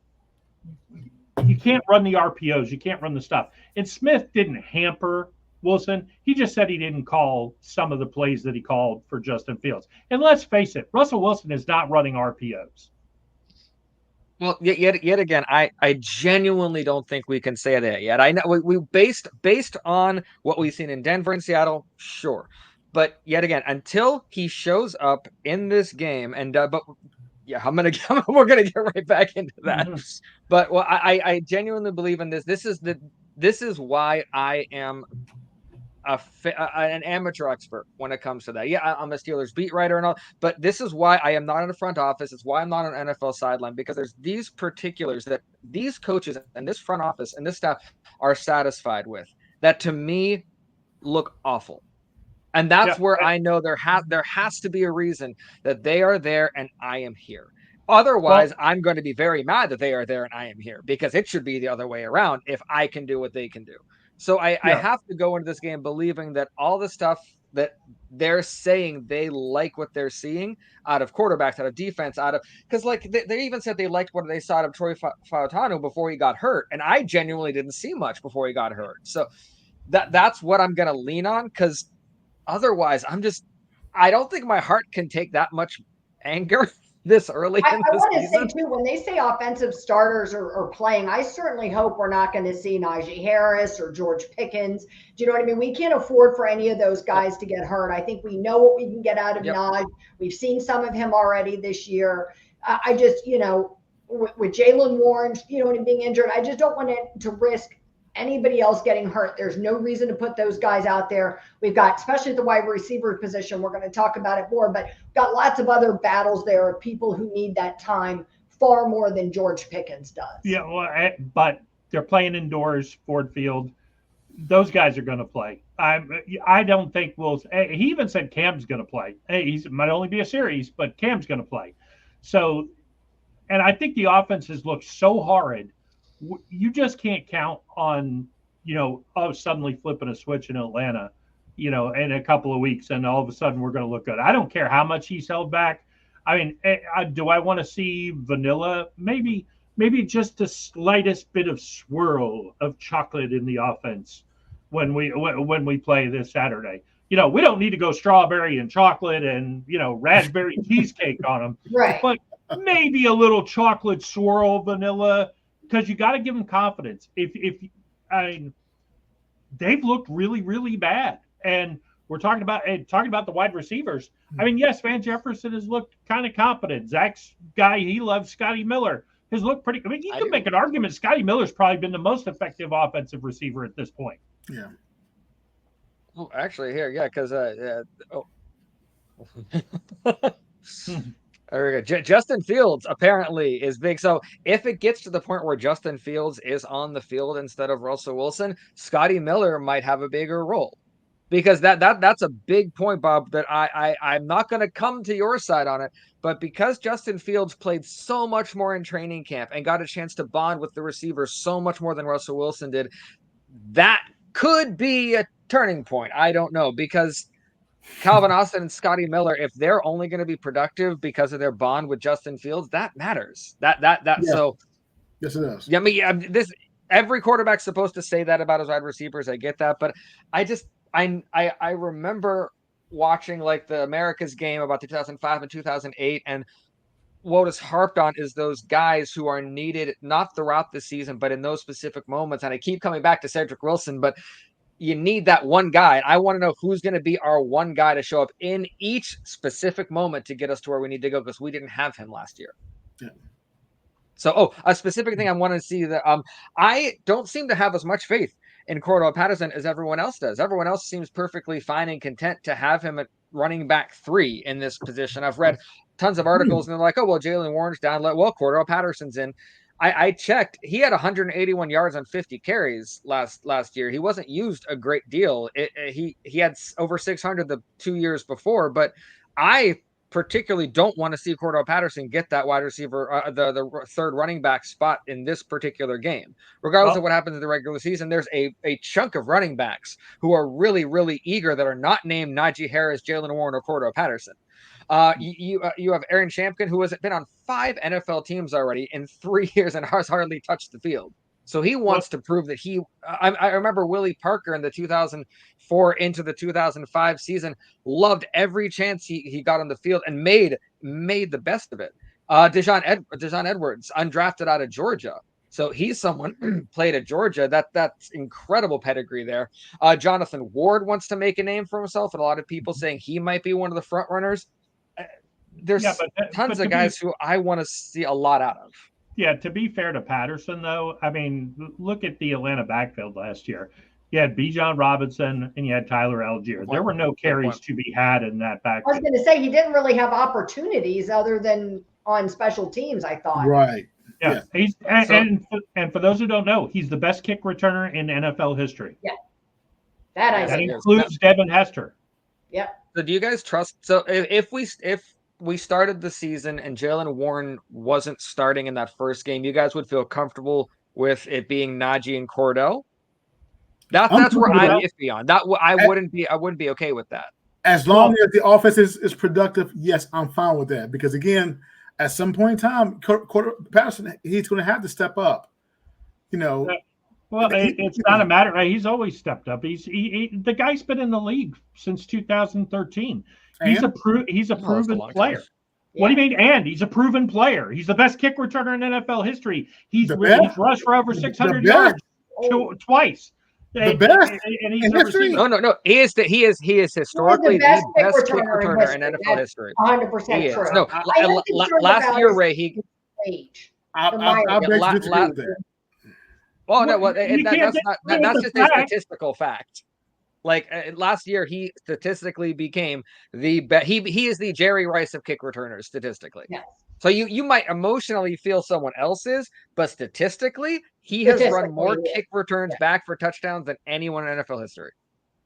you can't run the RPOs, you can't run the stuff. And Smith didn't hamper Wilson. He just said he didn't call some of the plays that he called for Justin Fields. And let's face it, Russell Wilson is not running RPOs. Well, yet again, I genuinely don't think we can say that yet. I know we based on what we've seen in Denver and Seattle, sure, but yet again, until he shows up in this game, and we're gonna get right back into that. Mm-hmm. But I genuinely believe in this. This is why I am an amateur expert when it comes to that. Yeah, I'm a Steelers beat writer and all, but this is why I am not in the front office. It's why I'm not on NFL sideline, because there's these particulars that these coaches and this front office and this staff are satisfied with that, to me, look awful. And that's where I know there has to be a reason that they are there and I am here. Otherwise, I'm going to be very mad that they are there and I am here, because it should be the other way around if I can do what they can do. So I have to go into this game believing that all the stuff that they're saying they like what they're seeing out of quarterbacks, out of defense, because like they even said they liked what they saw out of Troy Fautanu before he got hurt. And I genuinely didn't see much before he got hurt. So that's what I'm going to lean on, because otherwise I don't think my heart can take that much anger this early in the season. I want to say too, when they say offensive starters are playing, I certainly hope we're not going to see Najee Harris or George Pickens. Do you know what I mean? We can't afford for any of those guys to get hurt. I think we know what we can get out of Najee. We've seen some of him already this year. I just, with Jaylen Warren, and being injured, I just don't want to risk anybody else getting hurt. There's no reason to put those guys out there. We've got, especially at the wide receiver position, we're going to talk about it more, but we've got lots of other battles there of people who need that time far more than George Pickens does. Yeah, well, but they're playing indoors, Ford Field. Those guys are going to play. I don't think he even said Cam's going to play. He might only be a series, but Cam's going to play. So, and I think the offenses look so horrid. You just can't count on, suddenly flipping a switch in Atlanta, in a couple of weeks, and all of a sudden we're going to look good. I don't care how much he's held back. I mean, do I want to see vanilla? Maybe just the slightest bit of swirl of chocolate in the offense when we play this Saturday. We don't need to go strawberry and chocolate and, raspberry cheesecake on them. Right. But maybe a little chocolate swirl, vanilla, because you got to give them confidence. They've looked really, really bad, and we're talking about the wide receivers. I mean, yes, Van Jefferson has looked kind of competent. Zach's guy he loves, Scotty Miller, has looked pretty. I mean, you can make an argument Scotty Miller's probably been the most effective offensive receiver at this point. Yeah. Oh, actually, here, because There we go. Justin Fields apparently is big. So if it gets to the point where Justin Fields is on the field instead of Russell Wilson, Scotty Miller might have a bigger role, because that's a big point, Bob, that I'm not going to come to your side on it. But because Justin Fields played so much more in training camp and got a chance to bond with the receivers so much more than Russell Wilson did, that could be a turning point. I don't know, because Calvin Austin and Scotty Miller, if they're only going to be productive because of their bond with Justin Fields, that matters. So yes, it does. Yeah, I mean, every quarterback's supposed to say that about his wide receivers. I get that, but I remember watching like the America's game about 2005 and 2008, and what is harped on is those guys who are needed not throughout the season, but in those specific moments. And I keep coming back to Cedric Wilson, but you need that one guy. And I want to know who's going to be our one guy to show up in each specific moment to get us to where we need to go, because we didn't have him last year. Yeah. So, a specific thing I want to see that I don't seem to have as much faith in Cordell Patterson as everyone else does. Everyone else seems perfectly fine and content to have him at running back 3 in this position. I've read tons of articles and they're like, oh, well, Jalen Warren's down. Well, Cordell Patterson's in. I checked. He had 181 yards on 50 carries last year. He wasn't used a great deal. He had over 600 the 2 years before, but I particularly don't want to see Cordell Patterson get that wide receiver, the third running back spot in this particular game. Regardless of what happens in the regular season, there's a chunk of running backs who are really, really eager that are not named Najee Harris, Jalen Warren, or Cordell Patterson. You have Aaron Shampkin, who has been on 5 NFL teams already in 3 years and has hardly touched the field. So he wants to prove that I remember Willie Parker in the 2004 into the 2005 season loved every chance he got on the field and made the best of it. Dejon Edwards, undrafted out of Georgia. So he's someone who played at Georgia. That's incredible pedigree there. Jonathan Ward wants to make a name for himself, and a lot of people saying he might be one of the front runners. There's tons of guys who I want to see a lot out of. Yeah, to be fair to Patterson, though, I mean, look at the Atlanta backfield last year. You had Bijan Robinson and you had Tyler Algier. There were no carries to be had in that backfield. I was going to say he didn't really have opportunities other than on special teams, I thought. Right. Yeah. He's and for those who don't know, he's the best kick returner in NFL history. Yeah. That includes Devin Hester. Yeah. So do you guys trust? So if we started the season and Jalen Warren wasn't starting in that first game, you guys would feel comfortable with it being Najee and Cordell? That's where I'm iffy on. I wouldn't be okay with that. As long as the offense is productive, yes, I'm fine with that. Because again, at some point in time, Patterson, he's going to have to step up. You know. Well, it's not a matter. He's always stepped up. The guy's been in the league since 2013. He's a proven player. Yeah. What do you mean? And he's a proven player. He's the best kick returner in NFL history. He's rushed for over 600 yards twice. The best. And he's a receiver. No. He is historically the best kick returner in NFL history. 100% true. No, last year, Ray, I'll bet you disagree with that. Well, no, that's just a statistical fact. Like last year, he statistically became the best. He is the Jerry Rice of kick returners statistically. Yes. So you might emotionally feel someone else is, but statistically, he has run more kick returns back for touchdowns than anyone in NFL history.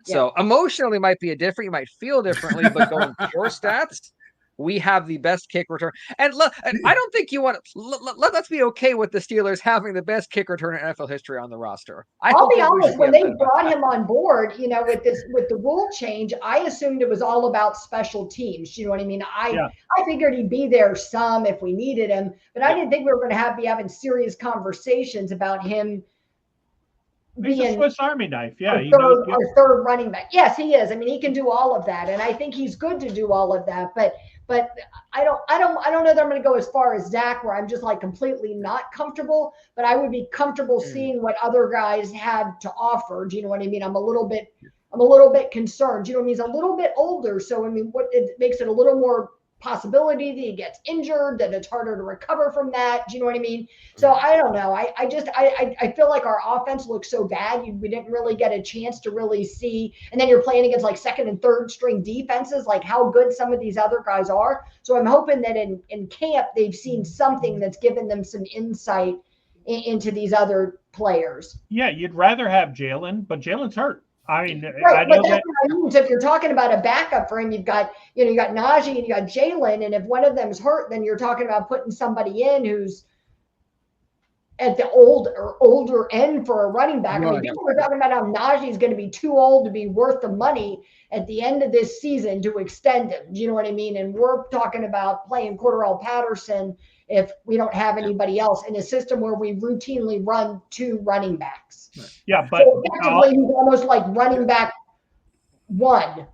Yeah. So emotionally might be you might feel differently, but going pure stats, we have the best kick return. And look, I don't think you want to let's be okay with the Steelers having the best kick returner in NFL history on the roster. I'll be honest, when they brought him on board, with the rule change, I assumed it was all about special teams. You know what I mean? I figured he'd be there some if we needed him, but I didn't think we were going to be having serious conversations about him being a Swiss Army knife. Yeah, our third running back. Yes, he is. I mean, he can do all of that, and I think he's good to do all of that. But I don't know that I'm going to go as far as Zach, where I'm just like completely not comfortable. But I would be comfortable seeing what other guys had to offer. Do you know what I mean? I'm a little bit concerned. Do you know what I mean? He's a little bit older, so I mean, it makes it a little more possibility that he gets injured, that it's harder to recover from that. Do you know what I mean? So I don't know. I feel like our offense looks so bad. We didn't really get a chance to really see. And then you're playing against like second and third string defenses, like how good some of these other guys are. So I'm hoping that in camp, they've seen something that's given them some insight into these other players. Yeah. You'd rather have Jalen, but Jalen's hurt. I mean, right, but that's what I mean. So if you're talking about a backup for him, you got Najee and you got Jalen, and if one of them's hurt, then you're talking about putting somebody in who's at the older end for a running back. Right. I mean, people were talking about how Najee's going to be too old to be worth the money at the end of this season to extend him. Do you know what I mean? And we're talking about playing Cordell Patterson if we don't have anybody else in a system where we routinely run 2 running backs. Yeah, but so effectively he's almost like running back 1.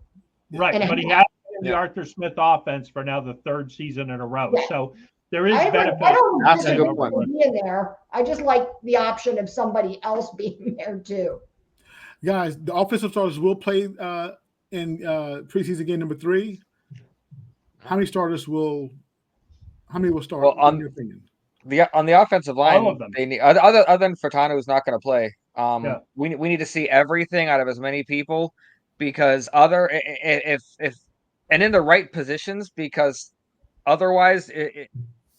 Right, but he has been in the Arthur Smith offense for now the 3rd season in a row. Yeah. So There is benefit. I don't That's a good disagree point. with being there. I just like the option of somebody else being there too. Guys, the offensive starters will play in preseason game number 3. How many will start, Well, in your opinion? on the offensive line, All of them. they need other than Furtado, who's not going to play. Yeah. We need to see everything out of as many people, because if and in the right positions, because otherwise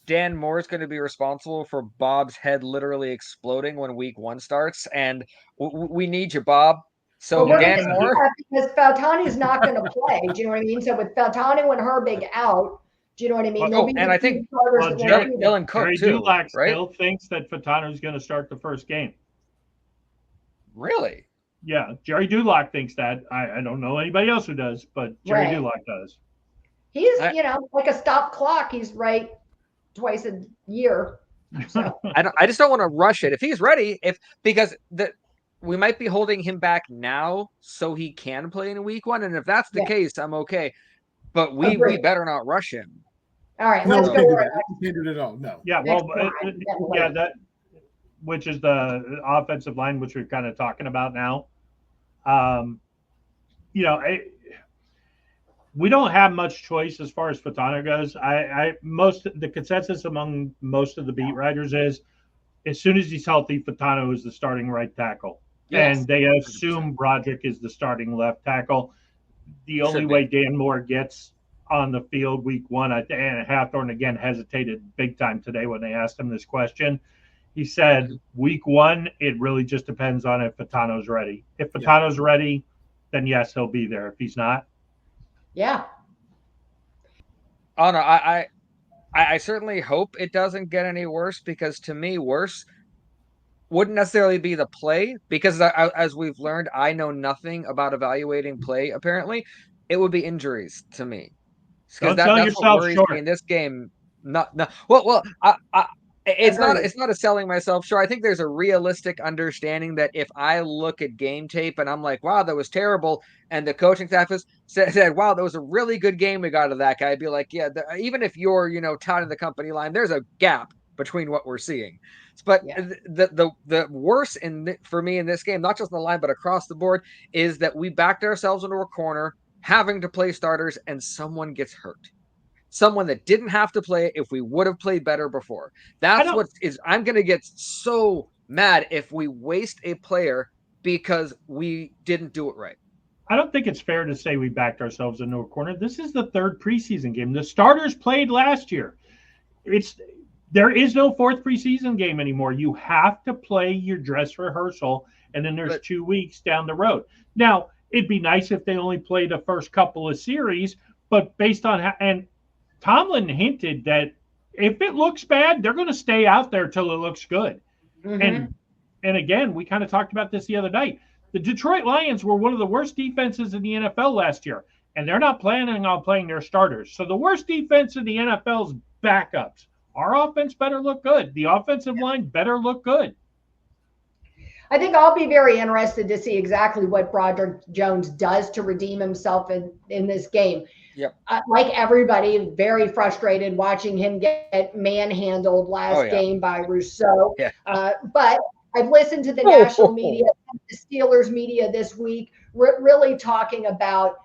Dan Moore is going to be responsible for Bob's head literally exploding when week 1 starts, and we need you, Bob. So But we're Dan going to see Moore, that because Faltani's not going to play. Do you know what I mean? So with Faltani and Herbig out, do you know what I mean? There'll be and I think starters that won't be there. Dylan Cook Jerry too, Dulac right? still thinks that Fatano is going to start the first game. Really? Yeah, Jerry Dulac thinks that. I don't know anybody else who does, but Jerry Right. Dulac does. He's, like a stop clock. He's right twice a year. So. I just don't want to rush it. If he's ready, because we might be holding him back now so he can play in week 1, and if that's the case, I'm okay. But we better not rush him. All right, No, let's we go. can't do that. We can't do that at all. No. Yeah, well, that, which is the offensive line, which we're kind of talking about now. We don't have much choice as far as Fatano goes. The consensus among most of the beat writers is, as soon as he's healthy, Fatano is the starting right tackle. Yes, and they assume 100%. Broderick is the starting left tackle. The only way Dan Moore gets on the field week 1, and Hathorne again hesitated big time today when they asked him this question. He said, week 1, it really just depends on if Fatano's ready. If Fatano's ready, then yes, he'll be there. If he's not, yeah. Oh no, I certainly hope it doesn't get any worse, because to me, worse wouldn't necessarily be the play, because as we've learned, I know nothing about evaluating play. Apparently, it would be injuries to me, because that's what worries me in this game. It's not a selling myself short. I think there's a realistic understanding that if I look at game tape and I'm like, wow, that was terrible, and the coaching staff said, wow, that was a really good game we got out of that guy, I'd be like, yeah, even if you're, touting the company line, there's a gap between what we're seeing. But the worst for me in this game, not just in the line, but across the board, is that we backed ourselves into a corner having to play starters and someone gets hurt. Someone that didn't have to play if we would have played better before. I'm going to get so mad if we waste a player because we didn't do it right. I don't think it's fair to say we backed ourselves into a corner. This is the 3rd preseason game. The starters played last year. There is no 4th preseason game anymore. You have to play your dress rehearsal, and then there's 2 weeks down the road. Now, it'd be nice if they only played the first couple of series, but based on and Tomlin hinted that if it looks bad, they're going to stay out there till it looks good. Mm-hmm. And again, we kind of talked about this the other night. The Detroit Lions were one of the worst defenses in the NFL last year, and they're not planning on playing their starters. So the worst defense in the NFL's backups. Our offense better look good. The offensive line better look good. I think I'll be very interested to see exactly what Broderick Jones does to redeem himself in this game. Yep. Like everybody, very frustrated watching him get manhandled last game by Rousseau. Yeah. But I've listened to the national media, the Steelers media this week, really talking about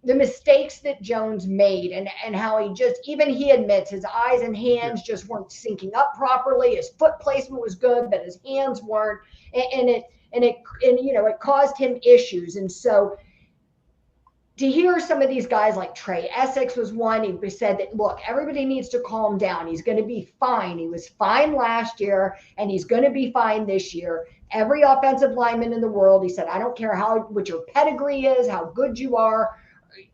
the mistakes that Jones made and how he admits his eyes and hands just weren't syncing up properly. His foot placement was good, but his hands weren't, and it caused him issues. And so to hear some of these guys like Trey Essex was one, he said that, look, everybody needs to calm down. He's going to be fine. He was fine last year, and he's going to be fine this year. Every offensive lineman in the world, he said, I don't care what your pedigree is, how good you are,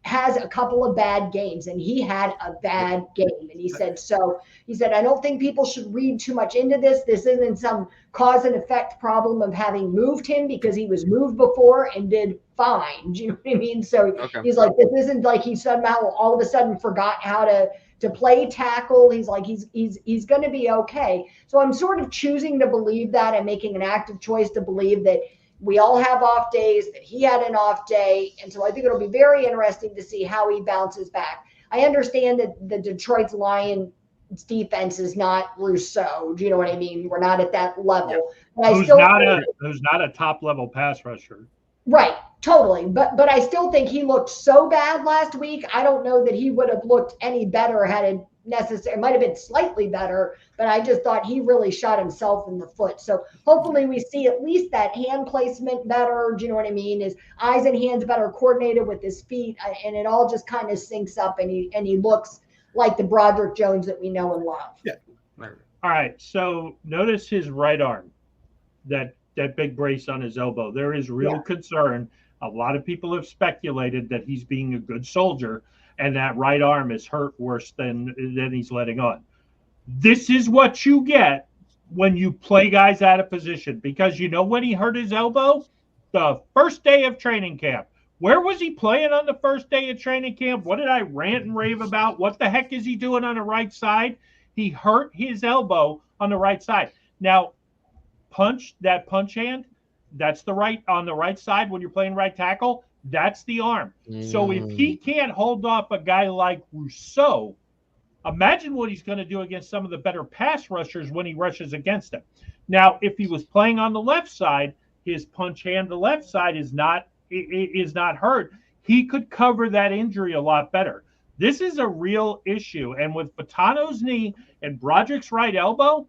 has a couple of bad games, and he had a bad game. And he said, I don't think people should read too much into this. This isn't some cause and effect problem of having moved him, because he was moved before and did fine. Do you know what I mean? So he's like, this isn't like he somehow all of a sudden forgot how to play tackle. He's like, he's going to be okay. So I'm sort of choosing to believe that. I'm making an active choice to believe that we all have off days, that he had an off day. And so I think it'll be very interesting to see how he bounces back. I understand that the Detroit's line defense is not Rousseau. Do you know what I mean? We're not at that level. Yeah. But I Who's still not a top level pass rusher. right, totally. But I still think he looked so bad last week. I don't know that he would have looked any better had it necessary. It might have been slightly better, but I just thought he really shot himself in the foot. So hopefully we see at least that hand placement better. Do you know what I mean? His eyes and hands better coordinated with his feet, and it all just kind of syncs up, and he looks like the Broderick Jones that we know and love. Yeah. All right. So notice his right arm, that big brace on his elbow. There is real concern. A lot of people have speculated that he's being a good soldier, and that right arm is hurt worse than he's letting on. This is what you get when you play guys out of position, because you know when he hurt his elbow? The first day of training camp. Where was he playing on the first day of training camp? What did I rant and rave about? What the heck is he doing on the right side? He hurt his elbow on the right side. Now, punch hand, that's on the right side when you're playing right tackle, that's the arm. So if he can't hold off a guy like Rousseau, imagine what he's going to do against some of the better pass rushers when he rushes against him. Now, if he was playing on the left side, his punch hand, the left side is not hurt. He could cover that injury a lot better. This is a real issue. And with Patano's knee and Broderick's right elbow,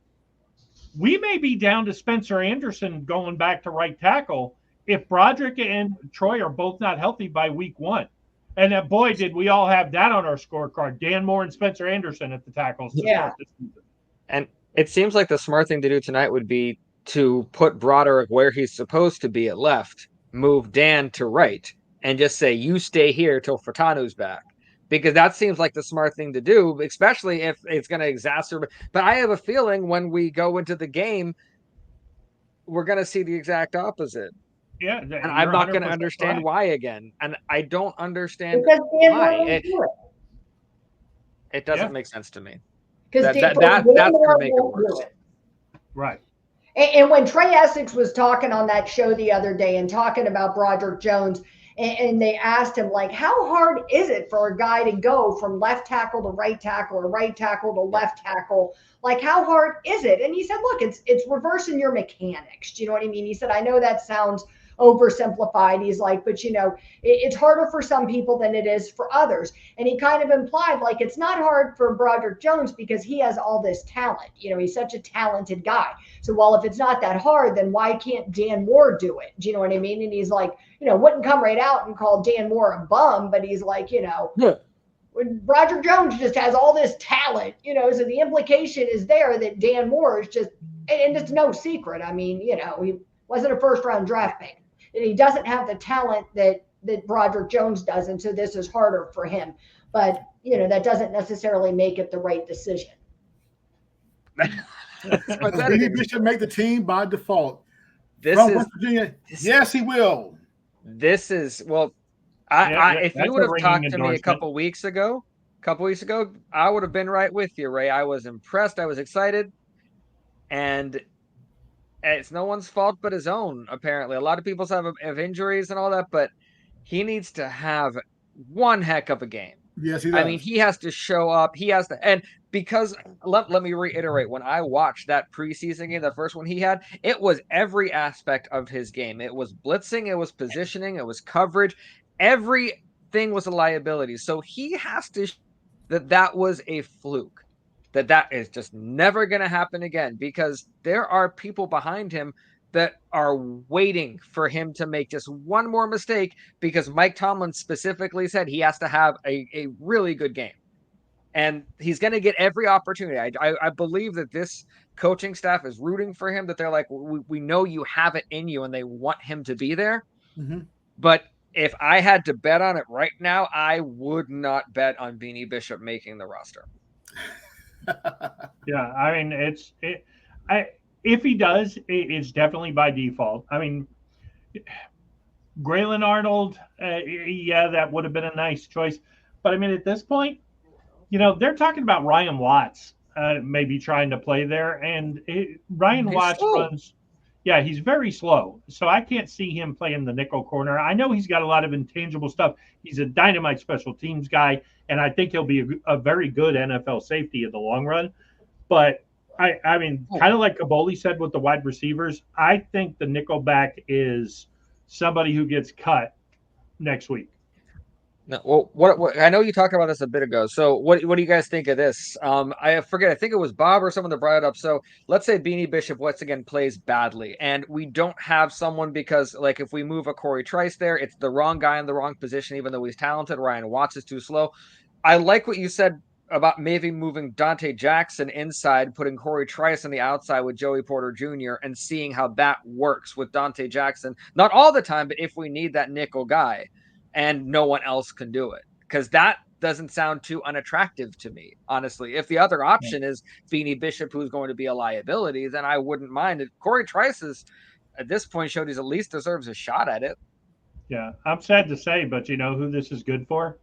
we may be down to Spencer Anderson going back to right tackle if Broderick and Troy are both not healthy by week 1. And boy, did we all have that on our scorecard. Dan Moore and Spencer Anderson at the tackles. Yeah. And it seems like the smart thing to do tonight would be to put Broderick where he's supposed to be at left, move Dan to right, and just say, you stay here till Furtanu's back. Because that seems like the smart thing to do, especially if it's going to exacerbate. But I have a feeling when we go into the game, we're going to see the exact opposite. Yeah. And I'm not going to understand right. why again. And I don't understand Because Dan why. Moore won't do It doesn't make sense to me. Because that's going to make it worse. Right. And when Trey Essex was talking on that show the other day and talking about Broderick Jones, and they asked him, like, how hard is it for a guy to go from left tackle to right tackle or right tackle to left tackle? Like, how hard is it? And he said, look, it's reversing your mechanics. Do you know what I mean? He said, I know that sounds oversimplified. He's like, but it's harder for some people than it is for others. And he kind of implied, like, it's not hard for Broderick Jones because he has all this talent. He's such a talented guy. So, well, if it's not that hard, then why can't Dan Moore do it? Do you know what I mean? And he's like, wouldn't come right out and call Dan Moore a bum, but he's like, when Broderick Jones just has all this talent, so the implication is there that Dan Moore is just, and it's no secret. I mean, he wasn't a first-round draft pick. And he doesn't have the talent that Broderick Jones does, and so this is harder for him. But, that doesn't necessarily make it the right decision. Vinny Bishop make the team by default. West Virginia, yes, he will. This is, well, if you would have talked to me a couple weeks ago, I would have been right with you, Ray. I was impressed. I was excited. And it's no one's fault but his own, apparently. A lot of people have injuries and all that, but he needs to have one heck of a game. Yes, he does. I mean, he has to show up. He has to, and because let me reiterate, when I watched that preseason game, the first one he had, it was every aspect of his game. It was blitzing, it was positioning, it was coverage. Everything was a liability. So he has to that was a fluke. That is just never going to happen again, because there are people behind him that are waiting for him to make just one more mistake, because Mike Tomlin specifically said he has to have a really good game. And he's going to get every opportunity. I believe that this coaching staff is rooting for him, that they're like, we know you have it in you, and they want him to be there. Mm-hmm. But if I had to bet on it right now, I would not bet on Beanie Bishop making the roster. Yeah, I mean, if he does, it's definitely by default. I mean, Graylin Arnold, that would have been a nice choice. But I mean, at this point, they're talking about Ryan Watts maybe trying to play there, and Ryan Watts runs. Yeah, he's very slow. So I can't see him playing the nickel corner. I know he's got a lot of intangible stuff. He's a dynamite special teams guy, and I think he'll be a very good NFL safety in the long run. But I mean, kind of like Kaboli said with the wide receivers, I think the nickelback is somebody who gets cut next week. No, well, what I know you talked about this a bit ago. So what do you guys think of this? I forget. I think it was Bob or someone that brought it up. So let's say Beanie Bishop once again plays badly, and we don't have someone because, like, if we move a Corey Trice there, it's the wrong guy in the wrong position, even though he's talented. Ryan Watts is too slow. I like what you said about maybe moving Dante Jackson inside, putting Corey Trice on the outside with Joey Porter Jr. and seeing how that works with Dante Jackson. Not all the time, but if we need that nickel guy and no one else can do it, because that doesn't sound too unattractive to me, honestly. If the other option is Beanie Bishop, who's going to be a liability, then I wouldn't mind it. Corey Trice is, at this point, showed he's at least deserves a shot at it. Yeah, I'm sad to say, but you know who this is good for?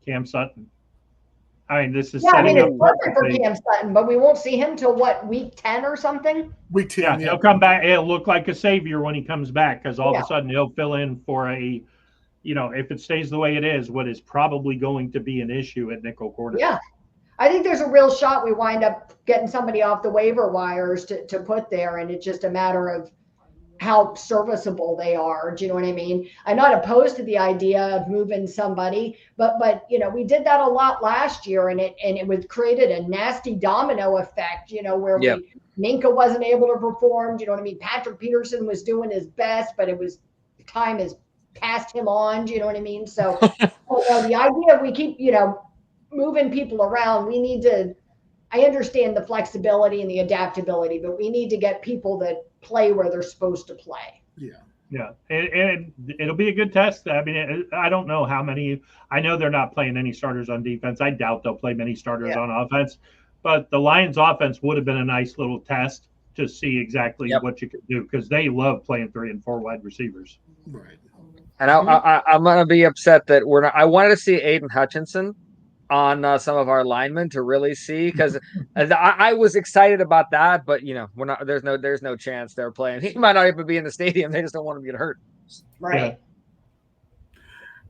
Cam Sutton. I mean, this is setting it's up perfect for Cam Sutton, but we won't see him till what, week 10 or something? Week 10. Yeah, he'll come back. He'll look like a savior when he comes back, because all of a sudden he'll fill in for a, you know, if it stays the way it is, what is probably going to be an issue at nickel corner. Yeah. I think there's a real shot we wind up getting somebody off the waiver wires to put there, and it's just a matter of how serviceable they are. Do you know what I mean? I'm not opposed to the idea of moving somebody, but you know, we did that a lot last year, and it was created a nasty domino effect, you know, where Minka wasn't able to perform. Do you know what I mean? Patrick Peterson was doing his best, but it was time has passed him on. Do you know what I mean? So the idea we keep, you know, moving people around, we need to, I understand the flexibility and the adaptability, but we need to get people that play where they're supposed to play. Yeah. And it'll be a good test. I mean, I don't know how many, I know they're not playing any starters on defense. I doubt they'll play many starters on offense, but the Lions offense would have been a nice little test to see exactly what you could do, because they love playing 3 and 4 wide receivers. Right. And I'm going to be upset that we're not. I wanted to see Aiden Hutchinson on some of our linemen to really see, because I was excited about that, but you know, we're not. There's no chance they're playing. He might not even be in the stadium. They just don't want him to get hurt. Right.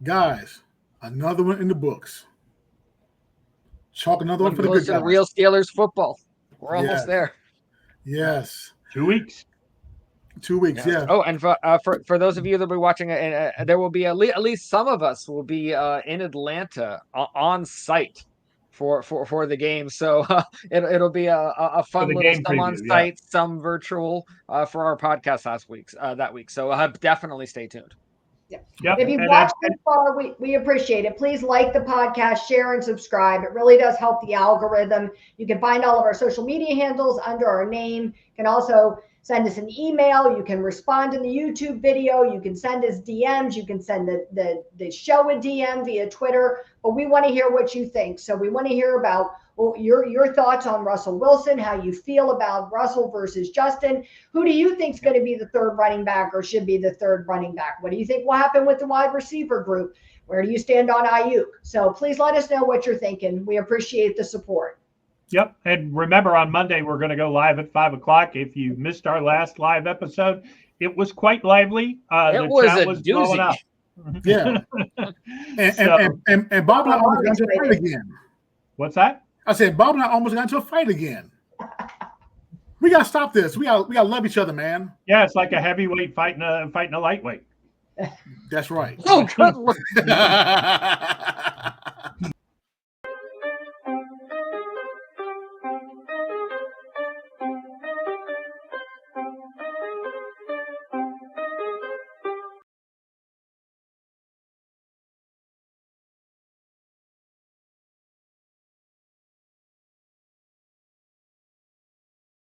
Guys, another one in the books. Chalk another one for the good guys. Real Steelers football. We're almost there. Yes. 2 weeks. 2 weeks, yeah. Oh, and for those of you that will be watching, there will be at least some of us will be in Atlanta on site for the game. So it'll be a fun little some on site, some virtual for our podcast that week. So definitely stay tuned. Yep. If you've watched this far, we appreciate it. Please like the podcast, share, and subscribe. It really does help the algorithm. You can find all of our social media handles under our name. You can also send us an email. You can respond in the YouTube video. You can send us DMs. You can send the show a DM via Twitter. But we want to hear what you think. So we want to hear about your thoughts on Russell Wilson, how you feel about Russell versus Justin. Who do you think is going to be the third running back or should be the third running back? What do you think will happen with the wide receiver group? Where do you stand on Ayuk? So please let us know what you're thinking. We appreciate the support. Yep. And remember, on Monday, we're going to go live at 5 o'clock. If you missed our last live episode, it was quite lively. It was a doozy. Up. Yeah. and Bob and I almost got into a fight again. What's that? I said, Bob and I almost got into a fight again. We got to stop this. We got to love each other, man. Yeah, it's like a heavyweight fighting a lightweight. That's right. Oh, good.